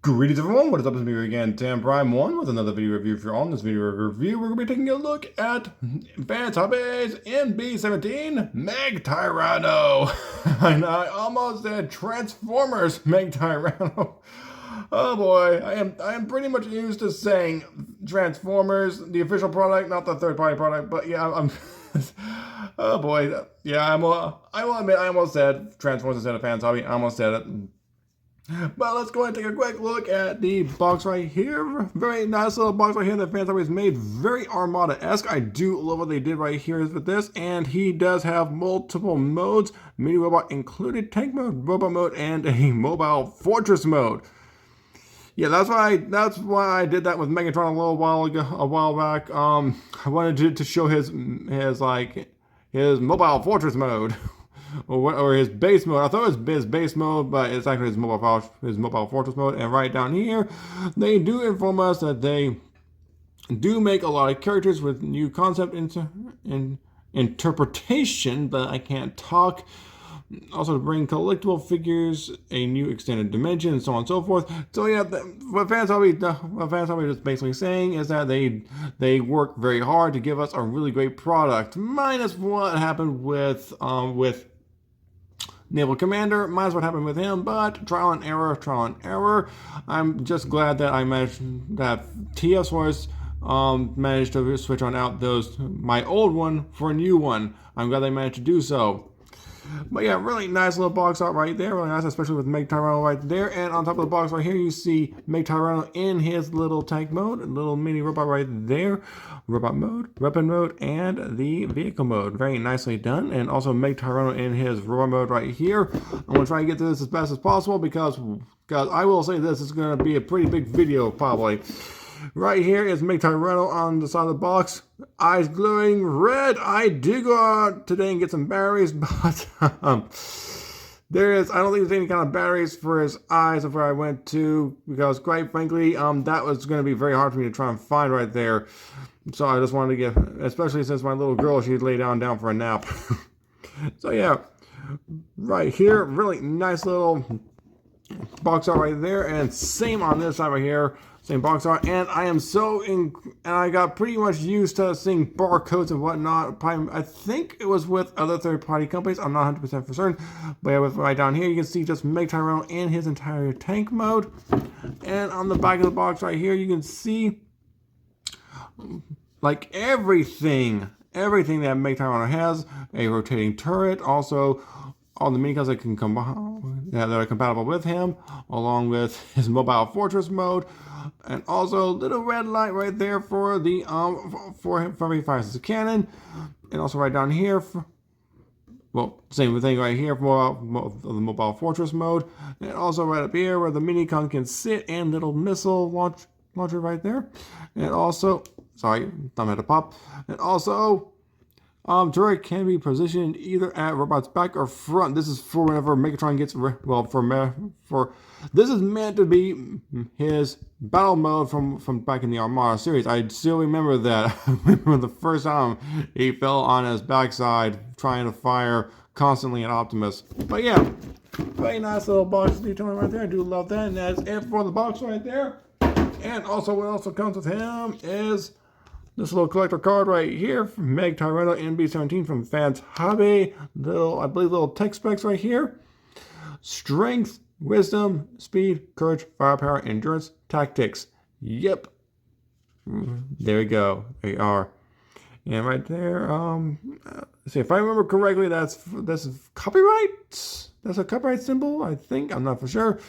Greetings everyone, what is up? It's me again, Tam Prime 1 with another video review. If you're on this video review, we're going to be taking a look at Fans Hobbies MB-17 Meg-Tyranno. And I almost said Transformers Meg-Tyranno. Oh boy, I am pretty much used to saying Transformers, the official product, not the third-party product, but yeah, I'm oh boy, yeah, I will admit I almost said Transformers instead of Fans Hobby. I almost said it. But let's go ahead and take a quick look at the box right here. Very nice little box right here that Fans Hobby has made. Very Armada-esque. I do love what they did right here with this. And he does have multiple modes. Mini robot included, tank mode, robot mode, and a mobile fortress mode. Yeah, that's why I did that with Megatron a while back. I wanted to show his mobile fortress mode. Or his base mode. I thought it was his base mode, but it's actually his mobile fortress mode. And right down here, they do inform us that they do make a lot of characters with new concept interpretation, but I can't talk. Also to bring collectible figures, a new extended dimension, and so on and so forth. So yeah, what Fans Hobby is basically saying is that they work very hard to give us a really great product. Minus what happened with Naval Commander, minus what happened with him, but trial and error. I'm just glad that I managed that TF Source managed to switch on out my old one for a new one. I'm glad they managed to do so. But yeah, really nice little box art right there. Really nice, especially with Meg-Tyranno right there. And on top of the box right here, you see Meg-Tyranno in his little tank mode, little mini robot right there. Robot mode, weapon mode, and the vehicle mode. Very nicely done. And also Meg-Tyranno in his robot mode right here. I'm going to try and get to this as best as possible because I will say this is going to be a pretty big video probably. Right here is Meg-Tyranno on the side of the box. Eyes glowing red. I do go out today and get some batteries, but I don't think there's any kind of batteries for his eyes of where I went to, because quite frankly, that was going to be very hard for me to try and find right there. So I just wanted to get, especially since my little girl, she'd lay down for a nap. So yeah, right here, really nice little box art right there, and same on this side right here. Same box art, and I got pretty much used to seeing barcodes and whatnot. I think it was with other third-party companies. I'm not 100% for certain, but yeah, right down here you can see just Meg-Tyranno in his entire tank mode, and on the back of the box right here you can see like everything that Meg-Tyranno has: a rotating turret, also all the miniguns that are compatible with him, along with his mobile fortress mode. And also little red light right there for the for he fires his cannon, and also right down here same thing right here for the mobile fortress mode, and also right up here where the minigun can sit, and little missile launcher right there, and also thumb had to pop, and also turret can be positioned either at robot's back or front. This is for whenever Megatron gets this is meant to be his battle mode from back in the Armada series. I still remember that. I remember the first time he fell on his backside trying to fire constantly at Optimus. But yeah, very nice little box detailing right there. I do love that, and that's it for the box right there. And also what also comes with him is this little collector card right here from Meg-Tyranno MB-17 from Fans Hobby. I believe little tech specs right here. Strength, wisdom, speed, courage, firepower, endurance, tactics. Yep. There we go. They are. And right there, let's see if I remember correctly, that's copyright. That's a copyright symbol, I think. I'm not for sure.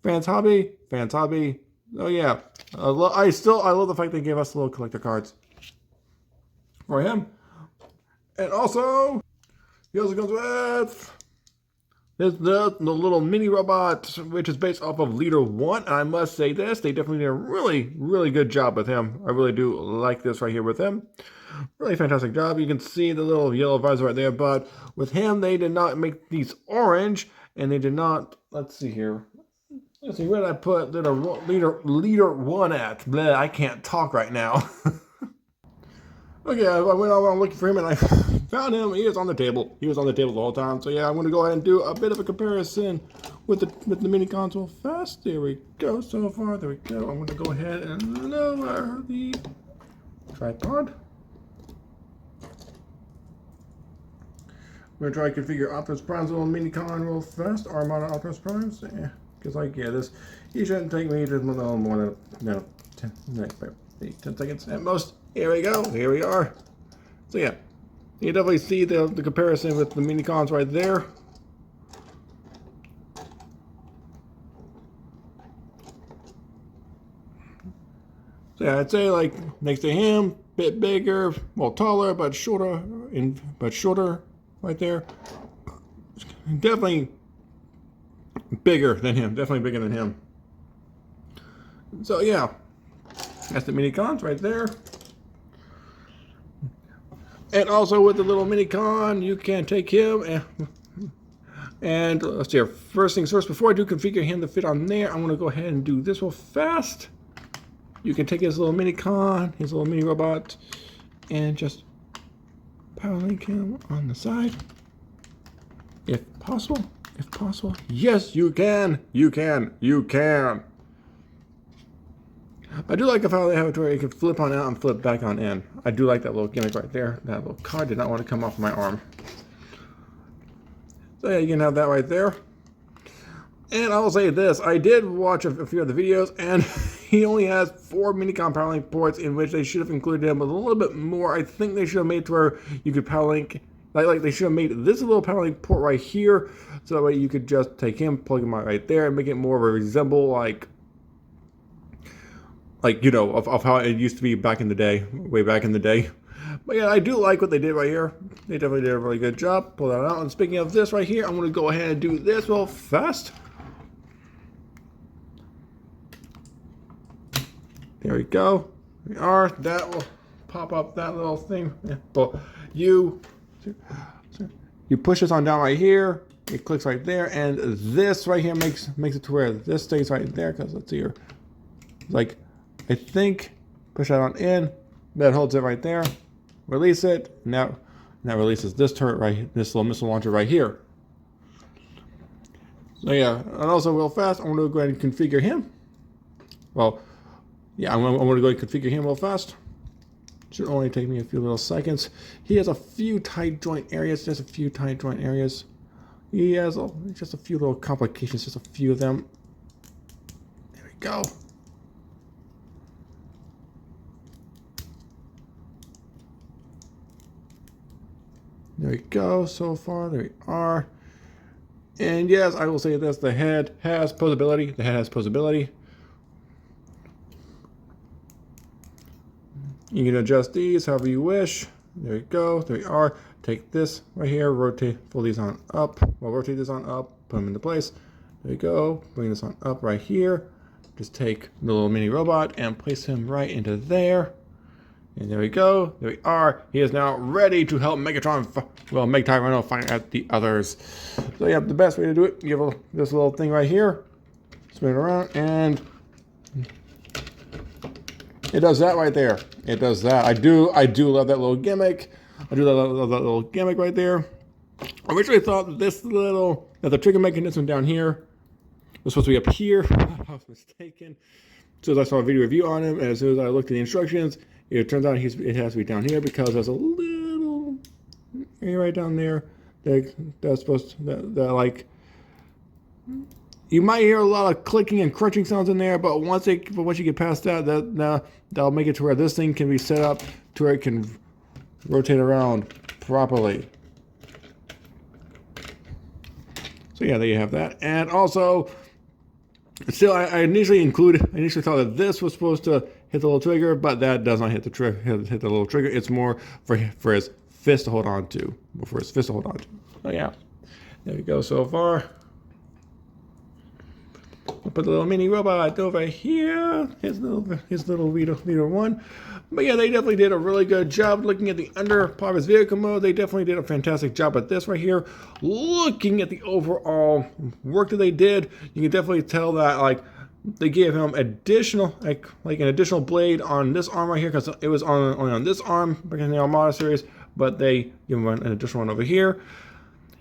Fans Hobby. Oh yeah. I love the fact they gave us little collector cards for him. And also, he also comes with the little mini robot, which is based off of Leader 1. And I must say this, they definitely did a really, really good job with him. I really do like this right here with him. Really fantastic job. You can see the little yellow visor right there, but with him, they did not make these orange, and they did not, let's see here. Let's see, where did I put Leader 1 at? Blah, I can't talk right now. Okay, I went around looking for him, and I Found him. He was on the table. He was on the table the whole time. So yeah, I'm going to go ahead and do a bit of a comparison with the mini console fast. There we go. So far, there we go. I'm going to go ahead and lower the tripod. I'm going to try to configure Optimus Prime's little mini con real fast. Armada Optimus Primes. Yeah, because like, yeah, this, he shouldn't take me just no more than 10 seconds at most. Here we go. Here we are. So yeah, you definitely see the comparison with the mini cons right there. So yeah, I'd say like next to him, bit bigger, well taller, but shorter, right there. Definitely bigger than him. Definitely bigger than him. So yeah, that's the mini cons right there. And also with the little mini con, you can take him and let's see here. First things first, before I do configure him to fit on there, I'm going to go ahead and do this real fast. You can take his little mini con, his little mini robot, and just power link him on the side. If possible. If possible. Yes, you can. You can. You can. I do like how they have it to where you can flip on out and flip back on in. I do like that little gimmick right there. That little card did not want to come off my arm. So yeah, you can have that right there. And I will say this, I did watch a few of the videos, and he only has 4 Minicom power link ports, in which they should have included him with a little bit more. I think they should have made it to where you could power link, like they should have made this little power link port right here, so that way you could just take him, plug him out right there, and make it more of a resemble like you know, of how it used to be back in the day, way back in the day. But yeah, I do like what they did right here. They definitely did a really good job. Pull that out. And speaking of this right here, I'm going to go ahead and do this real fast. There we go. We are. That will pop up that little thing. Yeah. But you push this on down right here. It clicks right there, and this right here makes it to where this stays right there. Because let's see here, like I think push that on in. That holds it right there. Release it. Now releases this turret right, this little missile launcher right here. So yeah, and also real fast, I'm going to go ahead and configure him. Well, yeah, I'm going to go ahead and configure him real fast. Should only take me a few little seconds. He has a few tight joint areas. Just a few tight joint areas. He has just a few little complications. Just a few of them. There we go. There we go. So far, there we are. And yes, I will say this: the head has posability. The head has posability. You can adjust these however you wish. There we go. There we are. Take this right here. Rotate. Fold these on up. Well, rotate this on up. Put them into place. There we go. Bring this on up right here. Just take the little mini robot and place him right into there. And there we go. There we are. He is now ready to help Megatron, Meg-Tyranno fight at the others. So yeah, the best way to do it, you have this little thing right here. Spin it around, and it does that right there. It does that. I do love that little gimmick. I do love that little gimmick right there. I originally thought that the trigger mechanism down here was supposed to be up here. I was mistaken. As soon as I saw a video review on him, and as soon as I looked at the instructions, it turns out it has to be down here because there's a little area right down there that's supposed to, that like, you might hear a lot of clicking and crunching sounds in there, but once you get past that, that'll make it to where this thing can be set up to where it can rotate around properly. So yeah, there you have that. And also, still, I initially thought that this was supposed to hit the little trigger, but that does not hit the little trigger. It's more for his fist to hold on to. So yeah, there we go so far. I'll put the little mini robot over here. His little Vito 1. But yeah, they definitely did a really good job looking at the under part of his vehicle mode. They definitely did a fantastic job at this right here. Looking at the overall work that they did, you can definitely tell that like they gave him additional like an additional blade on this arm right here, because it was only on this arm back in the Armada series. but they give him an additional one over here.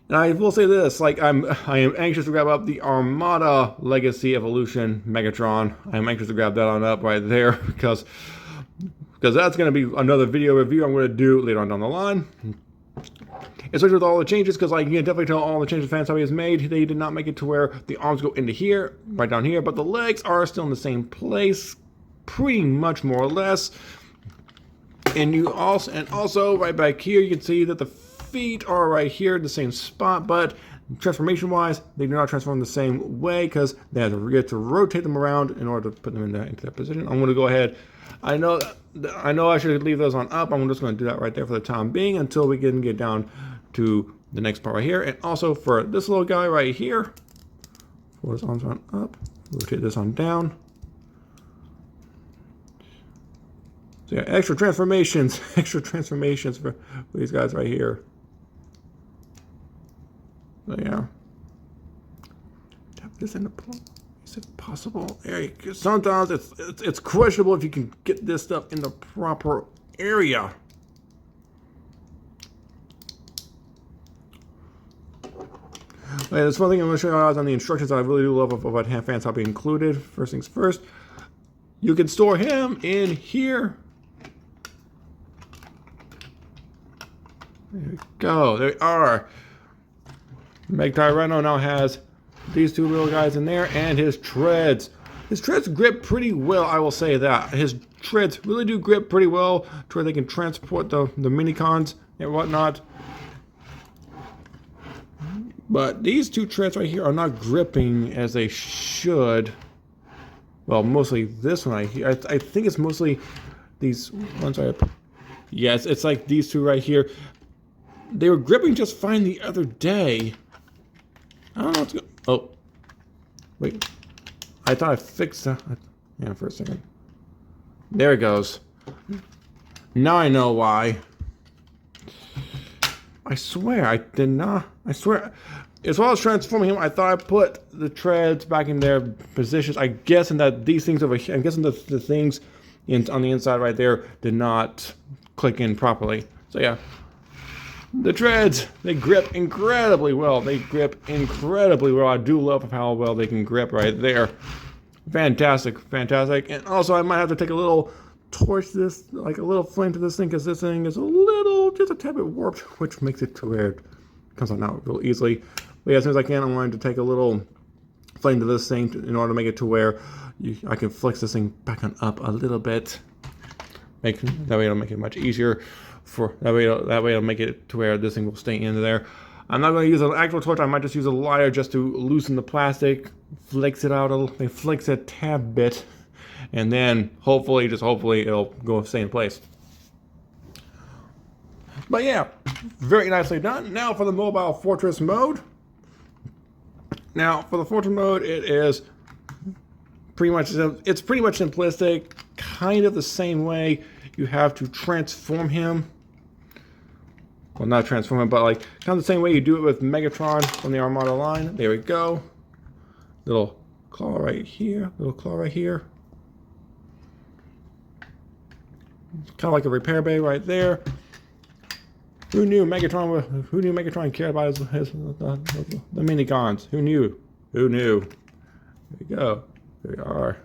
And I will say this, like I am anxious to grab up the Armada Legacy Evolution Megatron. I am anxious to grab that on up right there because that's going to be another video review I'm going to do later on down the line. Especially with all the changes, because like you can definitely tell all the changes Fan Hobby has made. They did not make it to where the arms go into here, right down here, but the legs are still in the same place, pretty much more or less. And also right back here, you can see that the feet are right here in the same spot, but transformation wise they do not transform the same way because they have to get to rotate them around in order to put them into that position. I'm going to go ahead. I know I should leave those on up. I'm just going to do that right there for the time being until we can get down to the next part right here. And also for this little guy right here, pull his arms on up, rotate this on down. So yeah, extra transformations for these guys right here. So yeah, tap this into place. Is it possible? Sometimes it's questionable if you can get this stuff in the proper area. Okay, there's one thing I'm going to show you guys on the instructions that I really do love of what Fan Hobby included. First things first, you can store him in here. There we go. There we are. Meg-Tyranno now has these two little guys in there and his treads. His treads grip pretty well, I will say that. His treads really do grip pretty well to where they can transport the minicons and whatnot. But these two treads right here are not gripping as they should. Well, mostly this one. I think it's mostly these ones right up. Yes, it's like these two right here. They were gripping just fine the other day. I don't know what's going. Oh, wait. I thought I fixed that. Yeah, for a second. There it goes. Now I know why. I swear I did not. I swear. As well as transforming him, I thought I put the treads back in their positions. I guessing that these things over here. I'm guessing the things on the inside right there did not click in properly. So yeah. The treads, they grip incredibly well. They grip incredibly well. I do love how well they can grip right there. Fantastic, fantastic. And also, I might have to take a little torch this, like a little flame to this thing, because this thing is a little, just a tad bit warped, which makes it to where it comes out real easily. But yeah, as soon as I can, I'm going to take a little flame to this thing in order to make it to where I can flex this thing back on up a little bit. That way it'll make it much easier. That way it'll make it to where this thing will stay in there. I'm not going to use an actual torch. I might just use a lighter just to loosen the plastic, flex it out a little, flex it a tad bit, and then hopefully, just hopefully, it'll stay in place. But yeah, very nicely done. Now for the mobile fortress mode. Now for the fortress mode, it is pretty much simplistic, kind of the same way you have to transform him. Well, not transform him, but like kind of the same way you do it with Megatron from the Armada line. There we go. Little claw right here. Little claw right here. Kind of like a repair bay right there. Who knew Megatron cared about the minicons? Who knew? Who knew? There we go. There we are.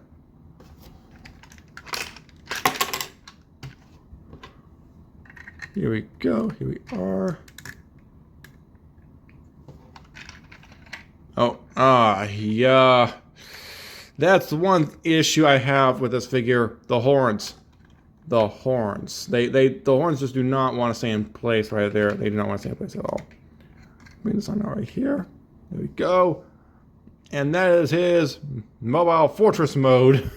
Here we go. Here we are. Yeah. That's the one issue I have with this figure. The horns. The horns. The horns just do not want to stay in place right there. They do not want to stay in place at all. Bring this on out right here. There we go. And that is his mobile fortress mode.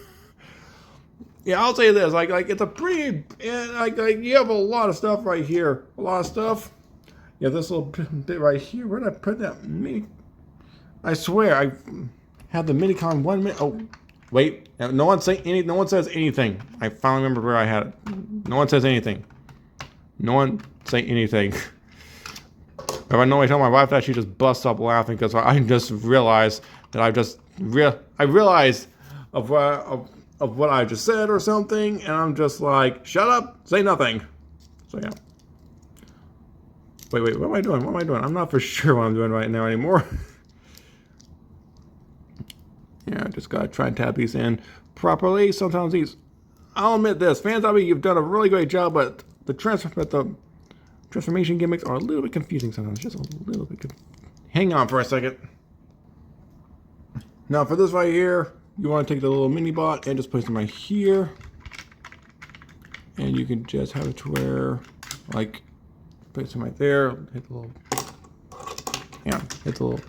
Yeah, I'll say this, like it's a pretty, like you have a lot of stuff right here, a lot of stuff. You have this little bit right here. Where did I put that mini? I swear I had the minicon 1 minute. Oh, wait, no one says anything. I finally remembered where I had it. No one says anything. No one say anything. If I normally tell my wife that, she just busts up laughing because I just realized that I realized of what I just said or something, and I'm just like, shut up, say nothing. So yeah. Wait, what am I doing? What am I doing? I'm not for sure what I'm doing right now anymore. Yeah, I just gotta try and tap these in properly. Sometimes these, I'll admit this, FanZombie, you've done a really great job, but the transformation gimmicks are a little bit confusing sometimes. Just a little bit Hang on for a second. Now for this right here, you want to take the little mini bot and just place them right here. And you can just have it to where, like, place them right there. Hit the little, hit the little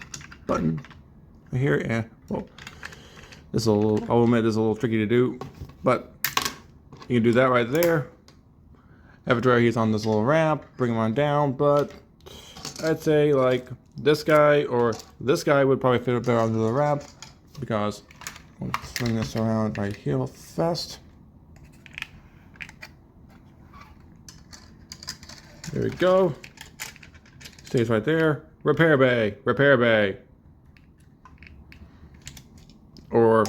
button right here. And, well, this is a little, I'll admit this is a little tricky to do, but you can do that right there. Have it to where he's on this little ramp, bring him on down, but I'd say like this guy or this guy would probably fit better onto the ramp because I'm going to swing this around right here fast. There we go. Stays right there. Repair bay, repair bay. Or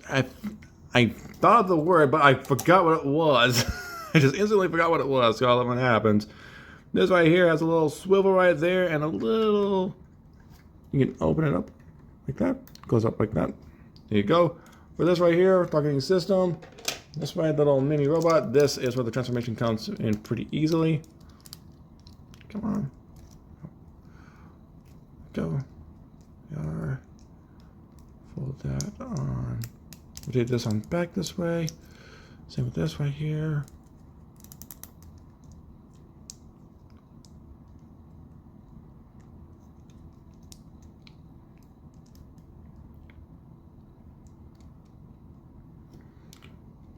I thought of the word, but I forgot what it was. I just instantly forgot what it was, so all of it happens. This right here has a little swivel right there and a little, you can open it up like that. Goes up like that. There you go. For this right here, targeting system, this right, the little mini robot, this is where the transformation comes in pretty easily. Come on. Go. Fold that on. Rotate this on back this way. Same with this right here.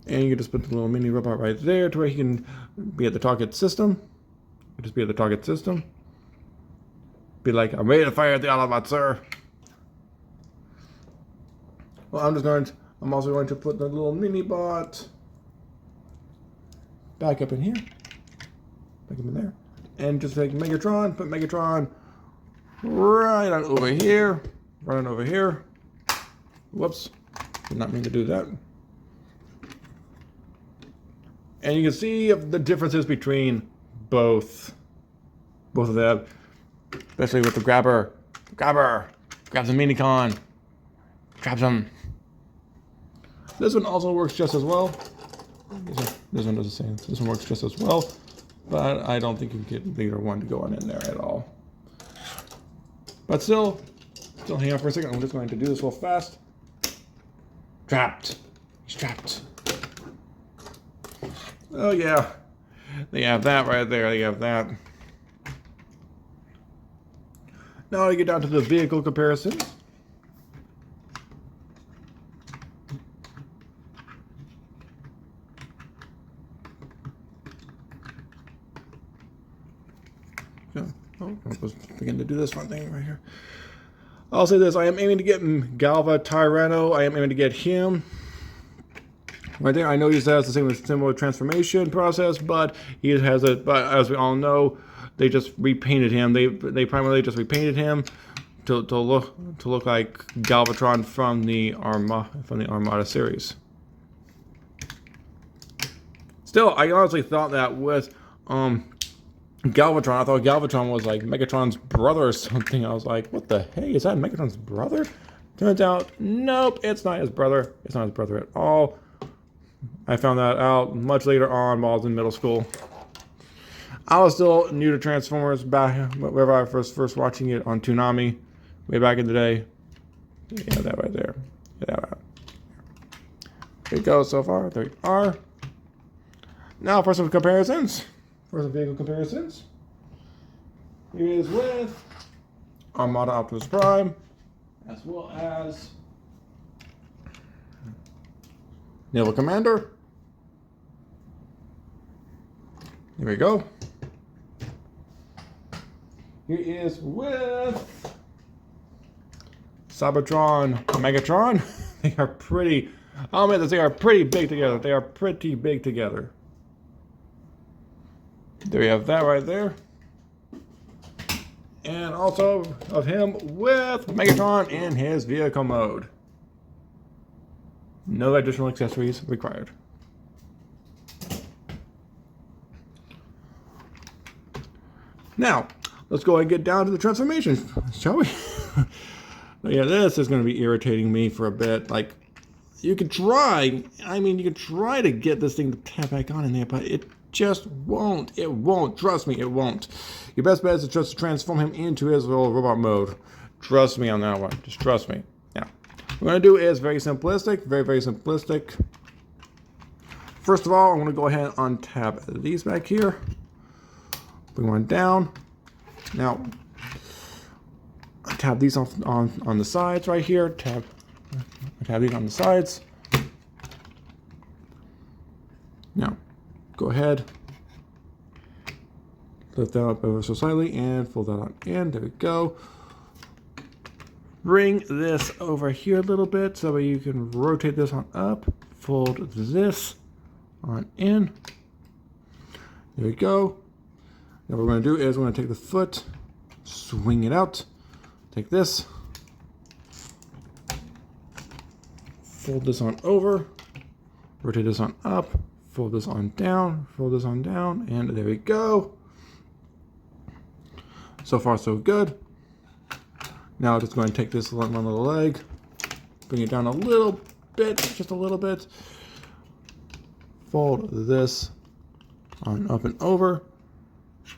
And you can just put the little mini robot right there to where he can be at the target system. Just be at the target system. Be like, I'm ready to fire at the Autobot, sir. Well, I'm also going to put the little mini bot back up in here. Back up in there. And just take Megatron, put Megatron right on over here. Right on over here. Whoops. Did not mean to do that. And you can see the differences between both of them. Especially with the grabber. Grabber! Grabs a Minicon. Grabs him. This one also works just as well. This one does the same. This one works just as well. But I don't think you can get either one to go on in there at all. But still hang on for a second. I'm just going to do this real fast. Trapped. He's trapped. Oh yeah. They have that right there. They have that. Now I get down to the vehicle comparisons. Oh, I was beginning to do this one thing right here. I'll say this, I am aiming to get Meg-Tyranno. I am aiming to get him. Right there, I know he has the same similar transformation process, but he has a, but as we all know, they just repainted him. They primarily just repainted him to look like Galvatron from the Armada series. Still, I honestly thought that with Galvatron, I thought Galvatron was like Megatron's brother or something. I was like, what the hey, is that Megatron's brother? Turns out, nope, it's not his brother. It's not his brother at all. I found that out much later on while I was in middle school. I was still new to Transformers back whenever I was first watching it on Toonami way back in the day. Yeah, that right there. Yeah, that. There you go so far. There you are. Now for some comparisons. For some vehicle comparisons. Here it is with Armada Optimus Prime, as well as Naval Commander. Here we go. Here is with Cybertron, Megatron. They are pretty, I'll admit this, they are pretty big together. They are pretty big together. There we have that right there. And also of him with Megatron in his vehicle mode. No additional accessories required. Now, let's go ahead and get down to the transformation, shall we? Yeah, this is going to be irritating me for a bit. Like, you could try, you could try to get this thing to tap back on in there, but it just won't. It won't. Trust me, it won't. Your best bet is to just transform him into his little robot mode. Trust me on that one. Just trust me. Now, what we're going to do is very simplistic. Very, very simplistic. First of all, I'm going to go ahead and untap these back here. Bring one down. Now, tap these on the sides right here. Tap these on the sides. Now, go ahead. Lift that up ever so slightly and fold that on in. There we go. Bring this over here a little bit so that you can rotate this on up. Fold this on in. There we go. Now what we're going to do is we're going to take the foot, swing it out. Take this, fold this on over, rotate this on up, fold this on down, fold this on down, and there we go. So far, so good. Now just going to take this one little leg, bring it down a little bit, just a little bit. Fold this on up and over.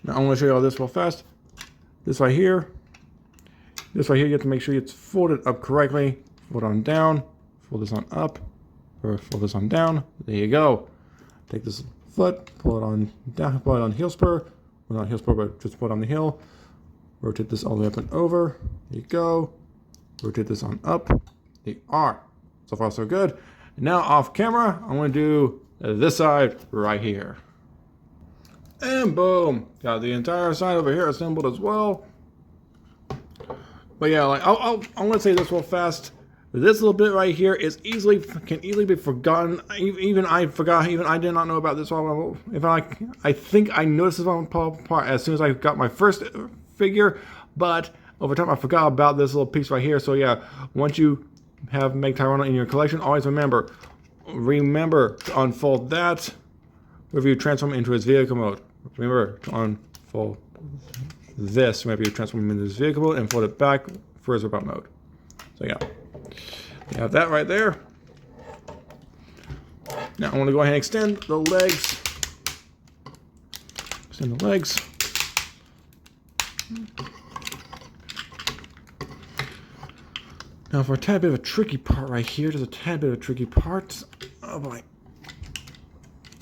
Now I'm going to show you all this real fast. This right here. This right here, you have to make sure it's folded up correctly. Fold on down, fold this on up, or fold this on down. There you go. Take this foot, pull it on down, pull it on heel spur. Well, not heel spur, but just pull it on the heel. Rotate this all the way up and over. There you go. Rotate this on up. They are. So far, so good. And now off camera, I'm going to do this side right here. And boom. Got the entire side over here assembled as well. But yeah, like I'm gonna say this real fast. This little bit right here is can easily be forgotten. Even I forgot. Even I did not know about this one. I think I noticed this one part as soon as I got my first figure, but over time I forgot about this little piece right here. So yeah, once you have Meg-Tyranno in your collection, always remember to unfold that. Whenever you transform into his vehicle mode, remember to unfold this whenever you transform him into his vehicle mode and fold it back for his robot mode. So yeah, you have that right there. Now I want to go ahead and extend the legs. Extend the legs. Now for a tad bit of a tricky part right here, there's a tad bit of a tricky part. Oh boy.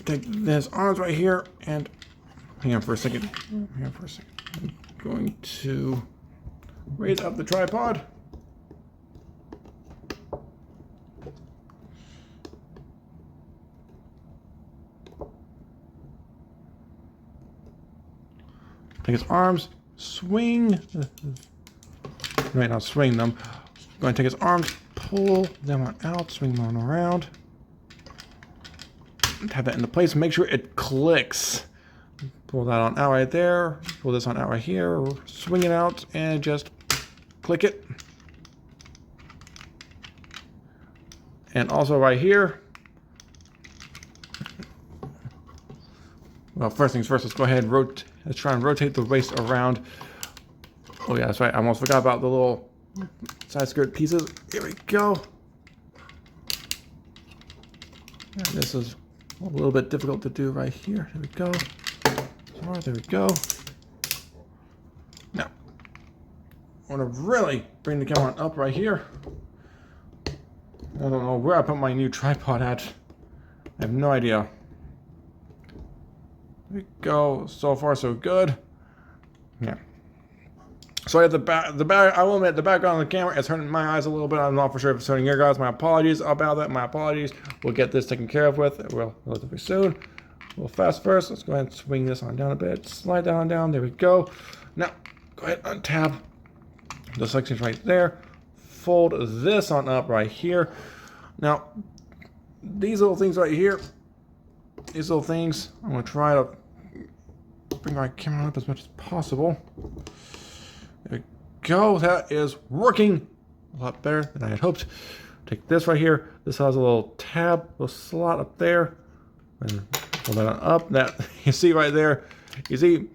Take this arms right here and hang on for a second. Hang on for a second. I'm going to raise up the tripod. Take his arms, swing. Right now, swing them. I'm going to take his arms, pull them on out, swing them on around. Have that into place. Make sure it clicks. Pull that on out right there. Pull this on out right here. Swing it out and just click it. And also right here. Well, first things first, let's go ahead and let's try and rotate the waist around. Oh yeah, that's right. I almost forgot about the little side skirt pieces. Here we go. And this is a little bit difficult to do right here. There we go. So, there we go. Now, I want to really bring the camera up right here. I don't know where I put my new tripod at. I have no idea. There we go. So far, so good. Yeah. So I have the back. I will admit the background on the camera is hurting my eyes a little bit. I'm not for sure if it's hurting your guys. My apologies about that. My apologies. We'll get this taken care of relatively soon. A little fast first. Let's go ahead and swing this on down a bit. Slide that on down. There we go. Now go ahead and untab the sections right there. Fold this on up right here. Now these little things right here. These little things. I'm going to try to bring my camera up as much as possible. There we go. That is working a lot better than I had hoped. Take this right here. This has a little tab, little slot up there. And pull that on up. That you see right there. You see,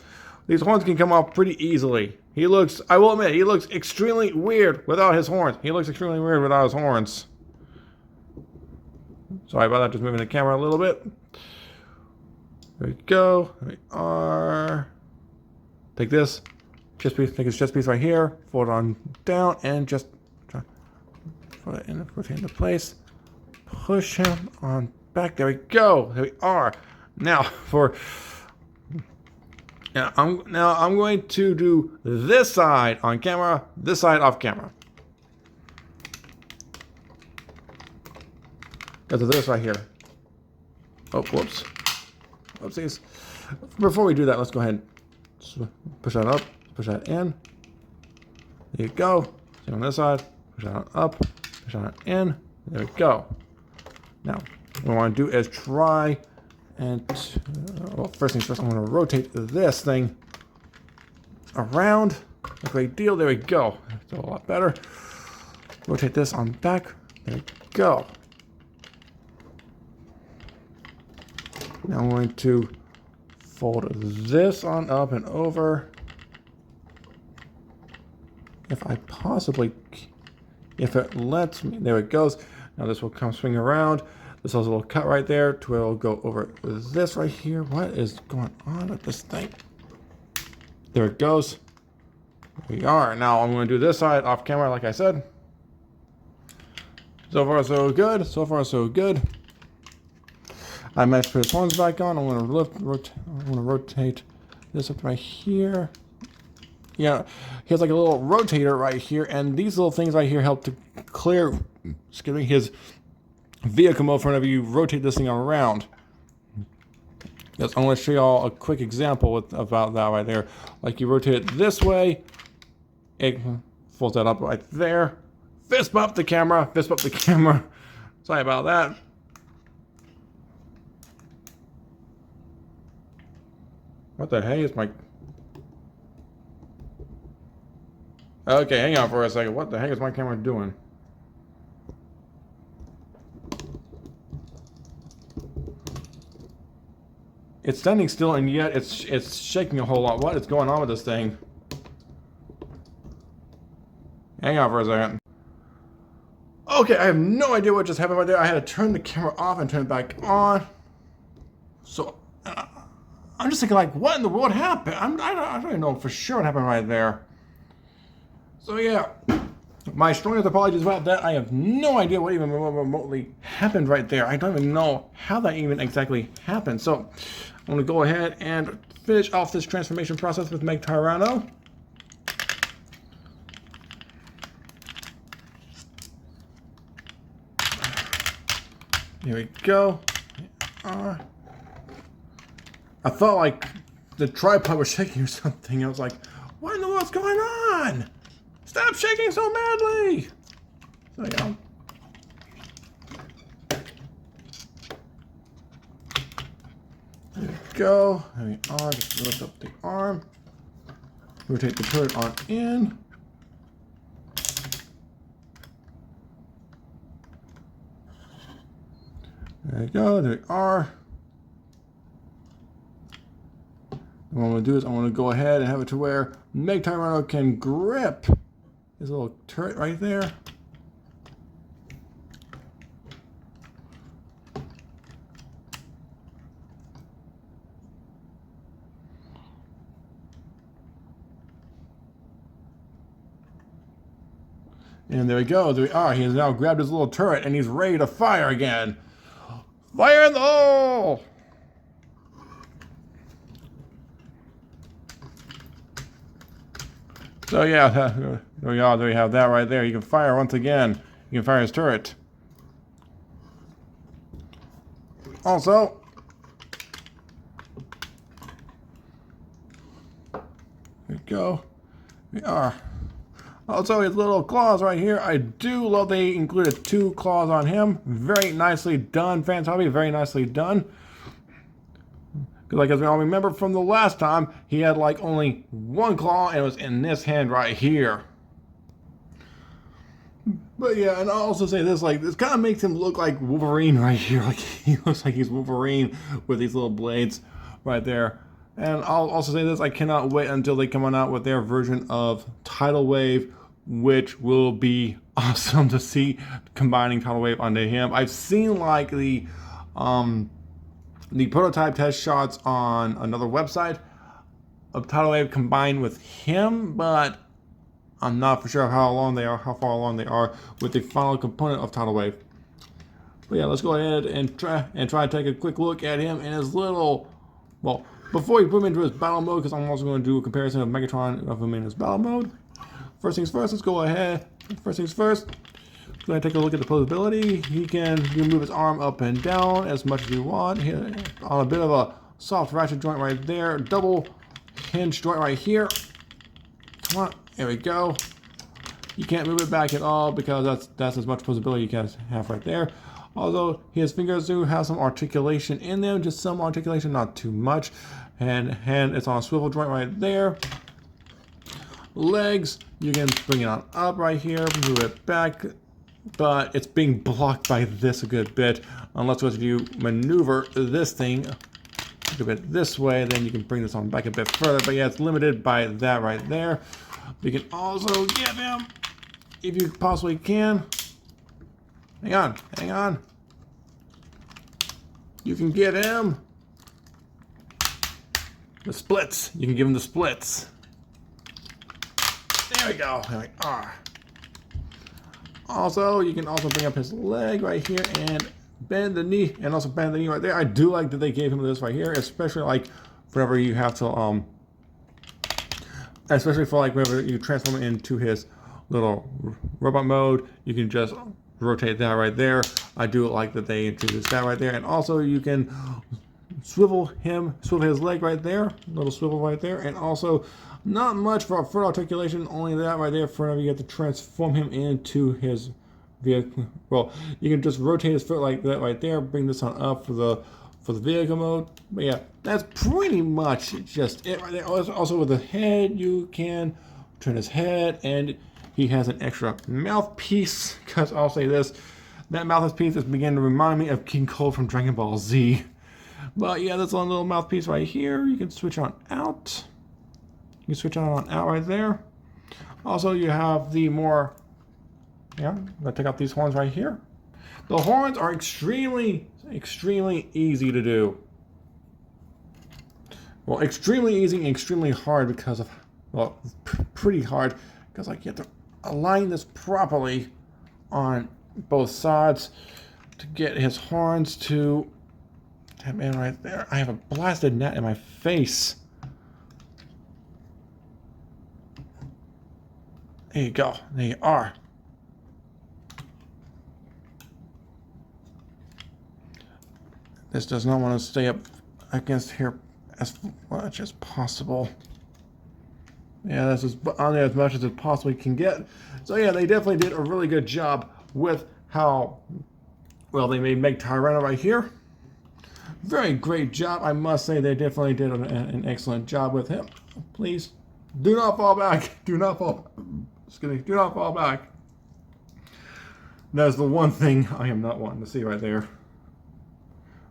these horns can come off pretty easily. He looks, I will admit, he looks extremely weird without his horns. He looks extremely weird without his horns. Sorry about that, just moving the camera a little bit. There we go. There we are. Take this chest piece, take his chest piece right here, fold it on down, and just try put it into place. Push him on back. There we go. There we are. Now for I'm going to do this side on camera, this side off camera. Got this right here. Oh, whoops. Oopsies. Before we do that, let's go ahead and push that up, push that in. There you go. Same on this side. Push that up, push that in. There we go. Now, what I want to do is try and, well, first things first, I'm going to rotate this thing around. A great deal. There we go. That's a lot better. Rotate this on back. There we go. Now I'm going to fold this on up and over. If I possibly, if it lets me, there it goes. Now this will come swing around. This has a little cut right there to where it'll go over this right here. What is going on with this thing? There it goes. There we are. Now I'm going to do this side off camera, like I said. So far so good. So far so good. I managed to put his horns back on. I'm going to rotate this up right here. Yeah, he has like a little rotator right here, and these little things right here help to clear, his vehicle mode whenever you rotate this thing around. Yes, I'm going to show you all a quick example about that right there. Like you rotate it this way, it folds that up right there. Fist bump the camera, fist bump the camera. Sorry about that. What the heck is my... Okay, hang on for a second. What the heck is my camera doing? It's standing still, and yet it's shaking a whole lot. What is going on with this thing? Hang on for a second. Okay, I have no idea what just happened right there. I had to turn the camera off and turn it back on. So... I'm just thinking, like, what in the world happened? I don't even know for sure what happened right there. So, yeah. My strongest apologies about that. I have no idea what even remotely happened right there. I don't even know how that even exactly happened. So, I'm going to go ahead and finish off this transformation process with Meg-Tyranno. Here we go. I felt like the tripod was shaking or something. I was like, what in the world's going on? Stop shaking so madly! So, yeah. There we go. There we are. Just lift up the arm. Rotate the turret on in. There we go. There we are. What I'm going to do is I'm going to go ahead and have it to where Meg-Tyranno can grip his little turret right there. And there we go. There we are. He has now grabbed his little turret and he's ready to fire again. Fire in the hole! So yeah, there we are. There we have that right there. You can fire once again. You can fire his turret. Also, there we go. We are. Also, his little claws right here. I do love they included 2 claws on him. Very nicely done, Fans Hobby. Very nicely done. Because, like, as we all remember from the last time, he had, like, only 1 claw, and it was in this hand right here. But, yeah, and I'll also say this, like, this kind of makes him look like Wolverine right here. Like, he looks like he's Wolverine with these little blades right there. And I'll also say this, I cannot wait until they come on out with their version of Tidal Wave, which will be awesome to see combining Tidal Wave onto him. I've seen like the prototype test shots on another website of Tidal Wave combined with him, but I'm not for sure how far along they are with the final component of Tidal Wave. But yeah, let's go ahead and try to take a quick look at him in his little, well, before we put him into his battle mode, because I'm also going to do a comparison of Megatron of him in his battle mode. First things first, let's go ahead. First things first, let's go ahead and take a look at the posability. You can move his arm up and down as much as you want. On a bit of a soft ratchet joint right there. Double hinge joint right here. Come on, there we go. You can't move it back at all because that's as much posability you can have right there. Although his fingers do have some articulation in them, just some articulation, not too much. And it's on a swivel joint right there. Legs, you can bring it on up right here, move it back, but it's being blocked by this a good bit. Unless if you maneuver this thing a bit this way, then you can bring this on back a bit further. But yeah, it's limited by that right there. You can also get him, if you possibly can. Hang on. You can get him. The splits. You can give him the splits. There we go. There we are. Also, you can also bring up his leg right here and bend the knee, and also bend the knee right there. I do like that they gave him this right here, especially like whenever you have to especially for like whenever you transform it into his little robot mode, you can just rotate that right there. I do like that they introduced that right there. And also you can swivel his leg right there, little swivel right there. And also not much for foot articulation, only that right there for whenever you have to transform him into his vehicle. Well, you can just rotate his foot like that right there, bring this on up for the vehicle mode. But yeah, that's pretty much just it right there. Also with the head, you can turn his head, and he has an extra mouthpiece, because I'll say this, that mouthpiece is beginning to remind me of King Cole from Dragon Ball Z. But yeah, that's a little mouthpiece right here. You can switch on out. You can switch on out right there. Also, you have the more, yeah, I'm gonna take out these horns right here. The horns are extremely easy to do. Well, extremely easy and extremely hard because of, well, pretty hard because like you have to align this properly on both sides to get his horns to tap in right there. I have a blasted net in my face. There you go. There you are. This does not want to stay up against here as much as possible. Yeah, this is on there as much as it possibly can get. So yeah, they definitely did a really good job with how well they made Meg-Tyranno right here. Very great job. I must say they definitely did an excellent job with him. Please do not fall back. Do not fall. Just kidding. Do not fall back. That is the one thing I am not wanting to see right there.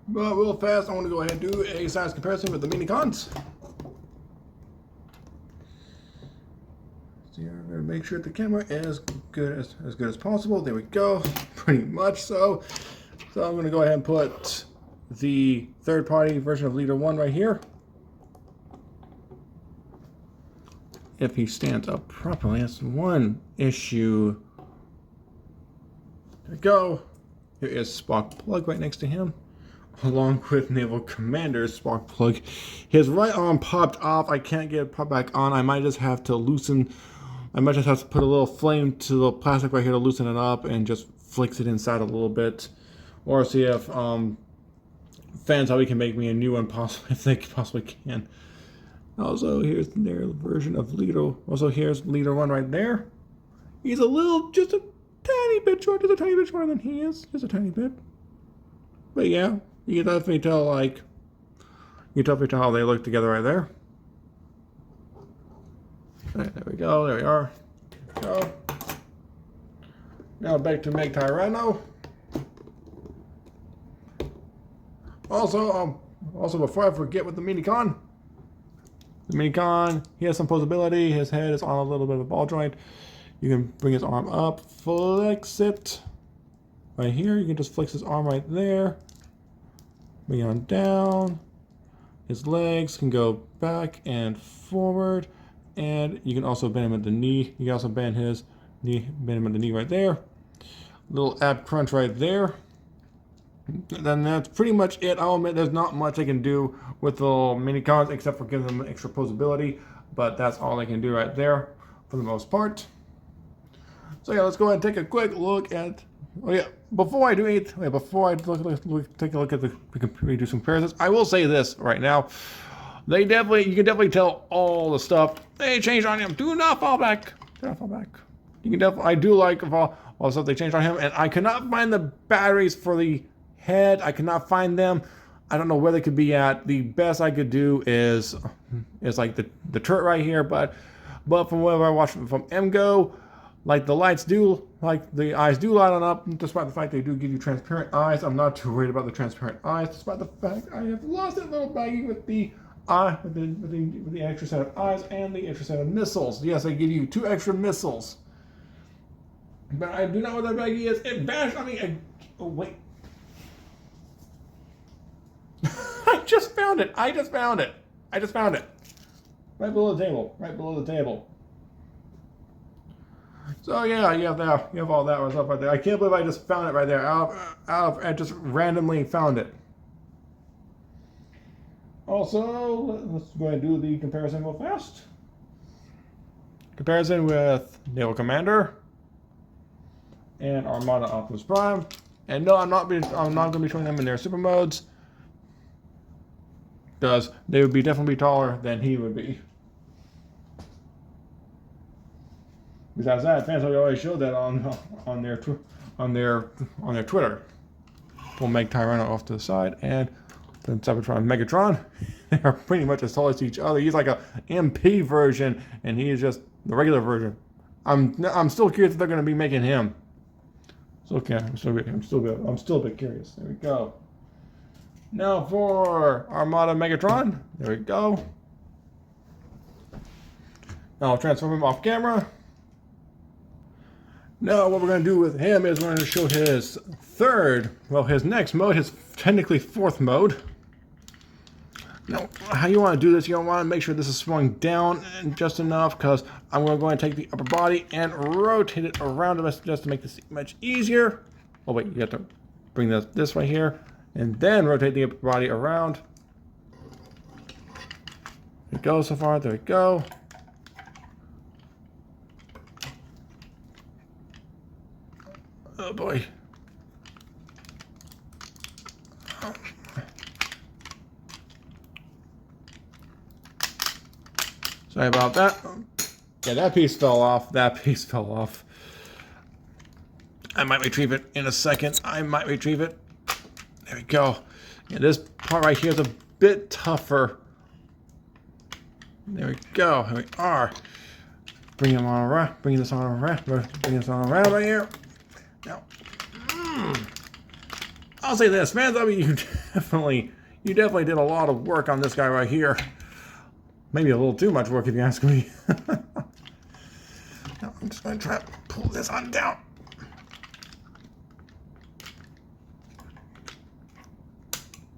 But real fast, I want to go ahead and do a size comparison with the Minicons. So I'm going to make sure the camera is good as possible. There we go. Pretty much so. So I'm going to go ahead and put the third-party version of Leader 1 right here. If he stands up properly, that's one issue. There we go. Here is Spark Plug right next to him, along with Naval Commander's spark plug. His right arm popped off. I can't get it popped back on. I might just have to loosen. I might just have to put a little flame to the plastic right here to loosen it up and just flex it inside a little bit, or see if fans how we can make me a new one, possibly if they possibly can. Also, here's their version of Leader. Also, here's Leader 1 right there. He's a little, just a tiny bit short, just a tiny bit shorter than he is, just a tiny bit. But yeah, you can definitely tell, like, you can definitely tell how they look together right there. Right, there we go, there we are. There we go. Now back to Meg-Tyranno. Also, before I forget with the Minicon, The Megatron, he has some posability. His head is on a little bit of a ball joint. You can bring his arm up, flex it. Right here, you can just flex his arm right there. Bring it on down. His legs can go back and forward. And you can also bend him at the knee. You can also bend his knee, bend him at the knee right there. Little ab crunch right there. Then that's pretty much it. I'll admit there's not much I can do with the Megatron except for giving them extra posability. But that's all I can do right there for the most part. So yeah, let's go ahead and take a quick look at. Oh yeah, before I do anything, before I take a look at we do some comparisons, I will say this right now. You can definitely tell all the stuff they changed on him. Do not fall back. Do not fall back. You can definitely, I do like all the stuff they changed on him, and I cannot find the batteries for the head. I cannot find them. I don't know where they could be at. The best I could do is like the turret right here, but from whatever I watched from MGO, like the lights do, like the eyes do light on up, despite the fact they do give you transparent eyes. I'm not too worried about the transparent eyes, despite the fact I have lost that little baggie with the eye, with the extra set of eyes and the extra set of missiles. Yes, I give you 2 extra missiles, but I do not know what that baggie is. It vanished. Oh wait, I just found it. I just found it. Right below the table. Right below the table. So yeah, you have all that stuff right there. I can't believe I just found it right there. I just randomly found it. Also, let's go ahead and do the comparison real fast. Comparison with Naval Commander and Armada Optimus Prime. And no, I'm not going to be showing them in their super modes, because they would definitely be taller than he would be. Besides that, fans will always show that on their Twitter. Pull Meg-Tyranno off to the side, and then Cybertron and Megatron, they are pretty much as tall as each other. He's like a MP version, and he is just the regular version. I'm still curious if they're going to be making him. So okay, I'm still a bit curious. There we go. Now for Armada Megatron. There we go. Now I'll transform him off camera. Now what we're going to do with him is we're going to show his his next mode, his technically 4th mode. Now, how you want to do this, you want to make sure this is swung down just enough, because I'm going to go and take the upper body and rotate it around just to make this much easier. Oh wait, you have to bring this right here, and then rotate the upper body around. There we go so far, there we go. Oh boy. Sorry about that. Yeah, that piece fell off. I might retrieve it in a second. There we go. Yeah, this part right here is a bit tougher. There we go. Here we are. Bring this on around right here. Now, I'll say this, man. I mean, you definitely did a lot of work on this guy right here. Maybe a little too much work, if you ask me. Now, I'm just going to try to pull this on down.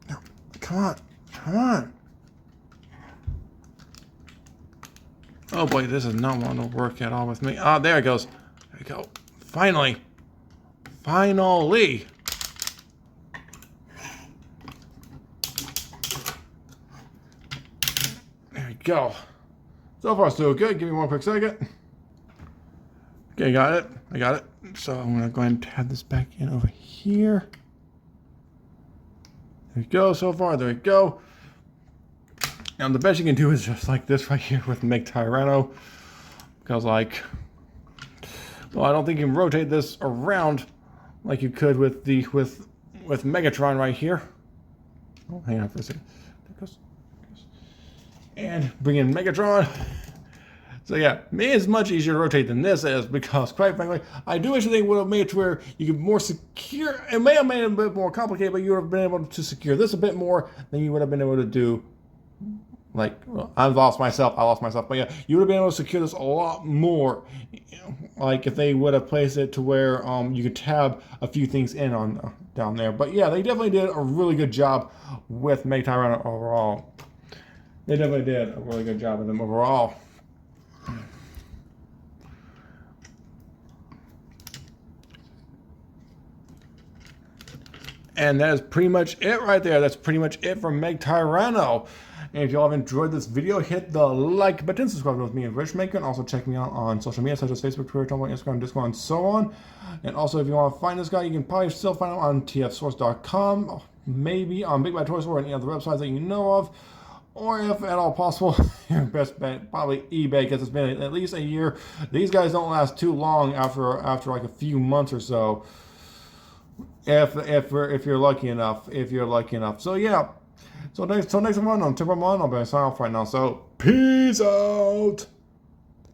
Now, come on. Oh boy, this is not going to work at all with me. Ah, there it goes. There we go. Finally. There we go. So far, so good. Give me 1 quick second. Okay, I got it. So I'm going to go ahead and tab this back in over here. There we go. So far, there we go. Now, the best you can do is just like this right here with Meg-Tyranno. Because, well, I don't think you can rotate this around like you could with Megatron right here. Oh, hang on for a second. And bring in Megatron. So yeah, it's much easier to rotate than this is, because quite frankly, I do wish they would have made it to where you could more secure. It may have made it a bit more complicated, but you would have been able to secure this a bit more than you would have been able to do like, well, I lost myself, but yeah, you would have been able to secure this a lot more, like if they would have placed it to where you could tab a few things in on down there. But yeah, they definitely did a really good job with Meg-Tyranno overall. They definitely did a really good job with them overall. And that is pretty much it right there. That's pretty much it for Meg-Tyranno. And if you all have enjoyed this video, hit the like button, subscribe with me and Rich Maker, and also check me out on social media such as Facebook, Twitter, Tumblr, Instagram, Discord, and so on. And also, if you want to find this guy, you can probably still find him on tfsource.com, maybe on Big Bad Toy Store or any other websites that you know of. Or if at all possible, your best bet, probably eBay, because it's been at least a year. These guys don't last too long after like a few months or so. If you're lucky enough, So yeah. So next one on Tip 1, I'll be signing off right now. So peace out.